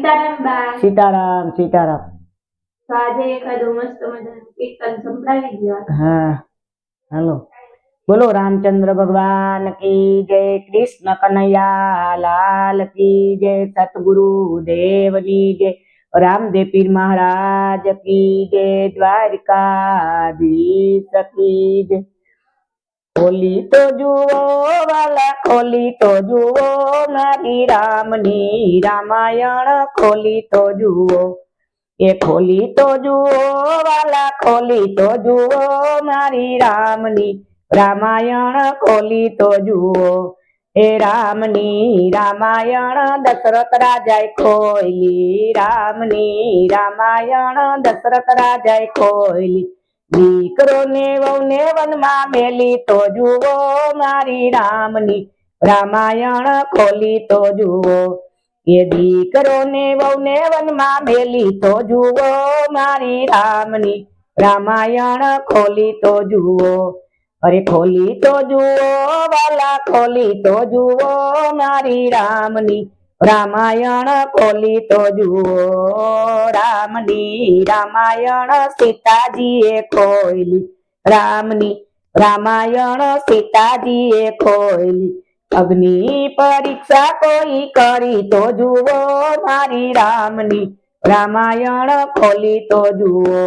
સીતારામ બા. સીતારામ સીતારામ. તો આજે એકાદું મસ્ત મજાનું કીર્તન સંભળાવી દો. હા હાલો. બોલો રામચંદ્ર ભગવાન की जय, कृष्ण कन्हैया लाल की जय, सतगुरु देवनी जय, रामदेव पीर महाराज की जय, द्वारिकाधीश की जय। खोली तो जुओ वाला, खोली तो जुओ मारी रामनी रामायण, खोली तो जुओ એ ખોલી તો જુઓ વાલા, ખોલી તો જુઓ મારી રામની રામાયણ, ખોલી તો જુઓ એ રામની રામાયણ, દશરથ રાજાએ ખોલી રામની રામાયણ, દશરથ રાજાએ ખોલી। દીકરો ને વહુને વનમાં મેલી તો જુઓ મારી રામની રામાયણ, ખોલી તો જુઓ એ દીકરો ને વહુને વનમાં મેલી તો જુઓ મારી રામની રામાયણ, ખોલી તો જુઓ અરે ખોલી તો જુઓ વાલા, ખોલી તો જુઓ મારી રામની રામાયણ, ખોલી તો જુઓ રામની રામાયણ, સીતાજીએ ખોલી રામની રામાયણ, સીતાજીએ ખોલી। અગ્નિ પરીક્ષા કોઈ કરી તો જુઓ મારી રામની રામાયણ, ખોલી તો જુઓ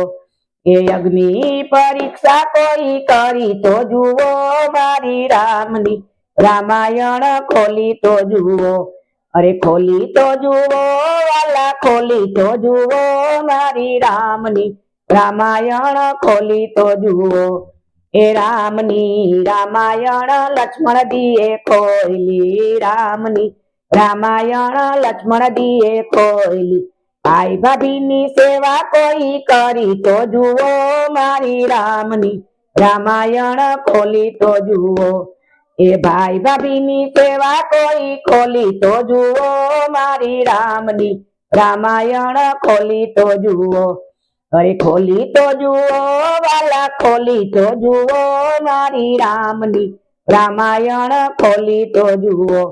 એ અગ્નિ પરીક્ષા કોઈ કરી તો જુઓ મારી રામની રામાયણ, ખોલી તો જુઓ અરે ખોલી તો જુઓ વાલા, ખોલી તો જુઓ મારી રામની રામાયણ, ખોલી તો જુઓ એ રામની રામાયણ, લક્ષ્મણજીએ ખોલી રામની રામાયણ, લક્ષ્મણજીએ ખોલી। ભાઈ ભાભીની સેવા કોઈ કરી તો જુઓ મારી રામની રામાયણ, ખોલી તો જુઓ એ ભાઈ ભાભીની સેવા કોઈ ખોલી તો જુઓ મારી રામની રામાયણ, ખોલી તો જુઓ અરે ખોલી તો જુઓ વાલા, ખોલી તો જુઓ મારી રામની રામાયણ, ખોલી તો જુઓ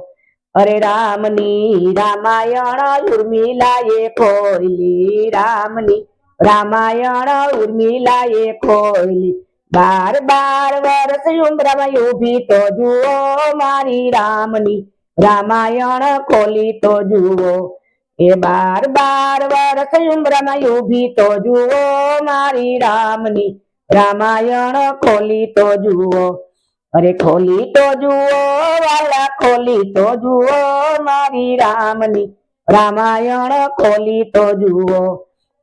અરે રામની રામાયણ, ઉર્મિલાએ ખોલી રામની રામાયણ, ઉર્મિલાએ ખોલી। 12 વર્ષ ઉંમરમાં ઊભી તો જુઓ મારી રામની રામાયણ, ખોલી તો જુઓ એ 12 વર્ષ ઉંમરમાં ઊભી તો જુઓ મારી રામની રામાયણ, ખોલી તો જુઓ અરે ખોલી તો જુઓ વાલા, ખોલી તો જુઓ મારી રામની રામાયણ, ખોલી તો જુઓ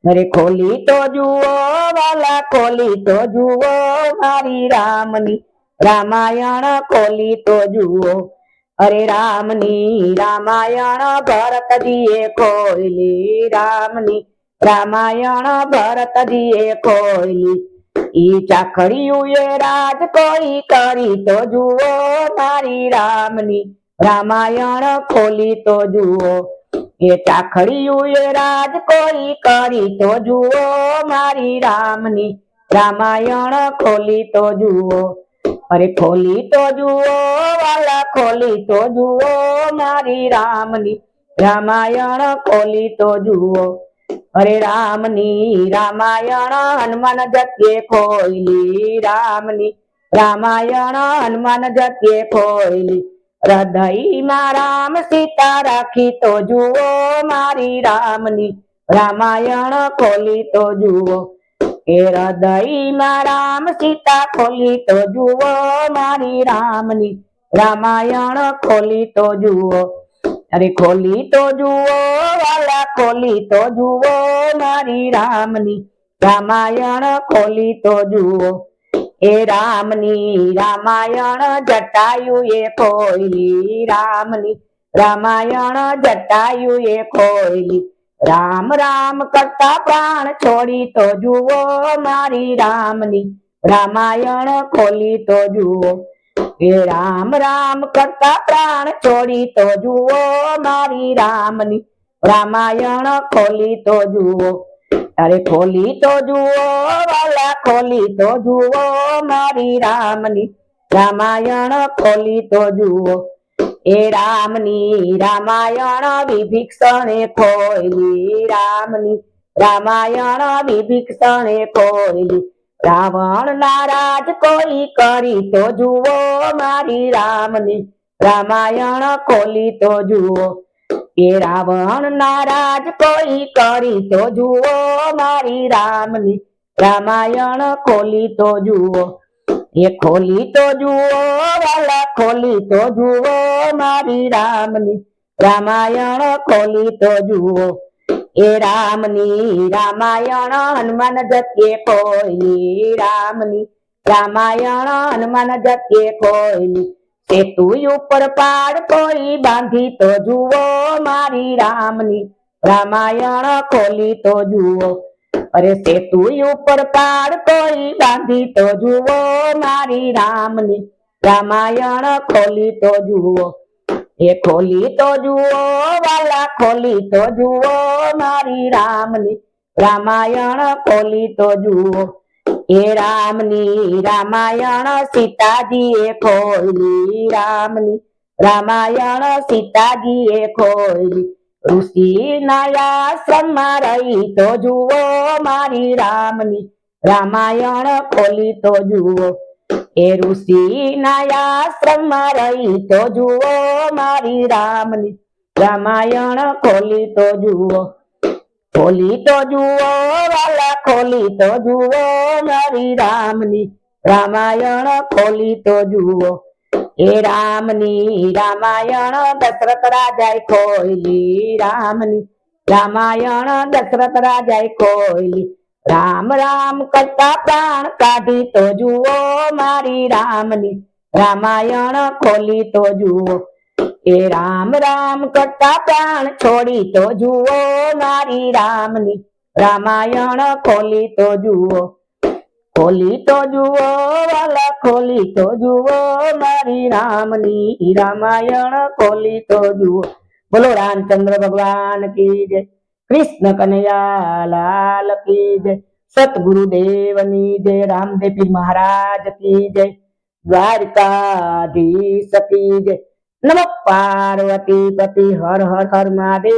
અરે ખોલી તો જુઓ વાલા, ખોલી તો જુઓ મારી રામની રામાયણ, ખોલી તો જુઓ અરે રામની રામાયણ, ભરતજીએ ખોલી રામની રામાયણ, ભરતજીએ ખોલી। ઈ ચાખડીયું એ રાજ કોઈ કરી તો જુઓ મારી રામની રામાયણ, ખોલી તો જુઓ એ ચાખડીયું એ રાજ કોઈ કરી તો જુઓ મારી રામની રામાયણ, ખોલી તો જુઓ અરે ખોલી તો જુઓ વાલા, ખોલી તો જુઓ મારી રામની રામાયણ, ખોલી તો જુઓ અરે રામની રામાયણ, હનુમાન જત્યે ખોલી રામની રામાયણ, હનુમાન જત્યે ખોલી। હૃદયમાં રામ સીતા રાખી તો જુઓ મારી રામની રામાયણ, ખોલી તો જુઓ એ હૃદયમાં રામ સીતા ખોલી તો જુઓ મારી રામની રામાયણ, ખોલી તો જુઓ અરે ખોલી તો જુઓ વાલા, ખોલી તો જુઓ મારી રામની રામાયણ, ખોલી તો જુઓ એ રામની રામાયણ, જટાયુએ ખોલી રામની રામાયણ, જટાયુએ ખોલી। રામ રામ કરતા પ્રાણ છોડી તો જુઓ મારી રામની રામાયણ, ખોલી તો જુઓ એ રામ રામ કરતા પ્રાણ છોડી તો જુઓ મારી રામની રામાયણ, ખોલી તો જુઓ અરે ખોલી તો જુઓ વાલા, ખોલી તો જુઓ મારી રામની રામાયણ, ખોલી તો જુઓ એ રામની રામાયણ વિભીક્ષણે ખોયલી, રામની રામાયણ વિભીક્ષણે ખોયલી. રાવણ નારાજ કોઈ કરી તો જુઓ, મારી રામની રામાયણ ખોલી તો જુઓ. એ રાવણ નારાજ કોઈ કરી તો જુઓ, મારી રામની રામાયણ ખોલી તો જુઓ. એ ખોલી તો જુઓ વાલા, ખોલી તો જુઓ, મારી રામની રામાયણ ખોલી તો જુઓ. એ રામની રામાયણ હનુમાન જત્યે ખોયલી, રામની રામાયણ હનુમાન જત્યે ખોયલી. સેતુ ઉપર પાડ કોઈ બાંધી તો જુઓ, મારી રામની રામાયણ ખોલી તો જુઓ. અરે સેતુ ઉપર પાડ કોઈ બાંધી તો જુઓ, મારી રામની રામાયણ ખોલી તો જુઓ. એ ખોલી તો જુઓ વાલા, ખોલી તો જુઓ, મારી રામની રામાયણ ખોલી તો જુઓ. એ રામની રામાયણ સીતાજીએ ખોયલી, રામની રામાયણ સીતાજીએ ખોયલી. ઋષિ આશ્રમમાં રહી તો જુઓ, મારી રામની રામાયણ ખોલી તો જુઓ. એ ઋષિ આશ્રમમાં રહી તો જુઓ, મારી રામની રામાયણ ખોલી તો જુઓ. ખોલી તો જુઓ વાલા, ખોલી તો જુઓ, મારી રામની રામાયણ ખોલી તો જુઓ. એ રામની રામાયણ દશરથ રાજાએ ખોયલી, રામની રામાયણ દશરથ રાજાએ ખોયલી. રામ રામ કરતા પ્રાણ કાઢી તો જુઓ, મારી રામની રામાયણ ખોલી તો જુઓ. એ રામ રામ કરતા પ્રાણ છોડી તો જુઓ, મારી રામની રામાયણ ખોલી તો જુઓ. ખોલી તો જુઓ વાલા, ખોલી તો જુઓ, મારી રામની રામાયણ ખોલી તો જુઓ. બોલો રામચંદ્ર ભગવાન કી જય, કૃષ્ણ કનૈયા લાલ કી જય, સતગુરુદેવની જય, રામદેવ પીર મહારાજ કી જય, દ્વારકાધીશ કી જય. નમઃ પાર્વતી પતિ, હર હર હર મહાદેવ.